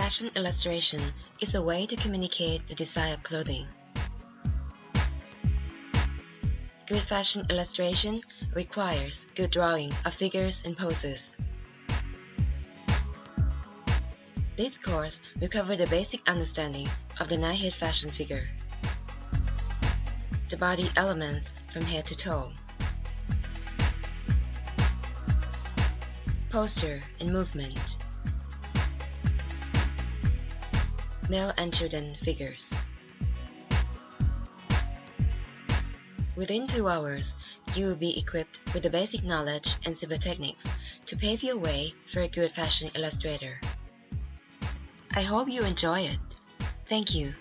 Fashion illustration is a way to communicate the design of clothing. Good fashion illustration requires good drawing of figures and poses. This course will cover the basic understanding of the Knighthead fashion figure, the body elements from head to toe, posture and movement, male and children figures. Within 2 hours, you will be equipped with the basic knowledge and simple techniques to pave your way for a good fashion illustrator. I hope you enjoy it. Thank you.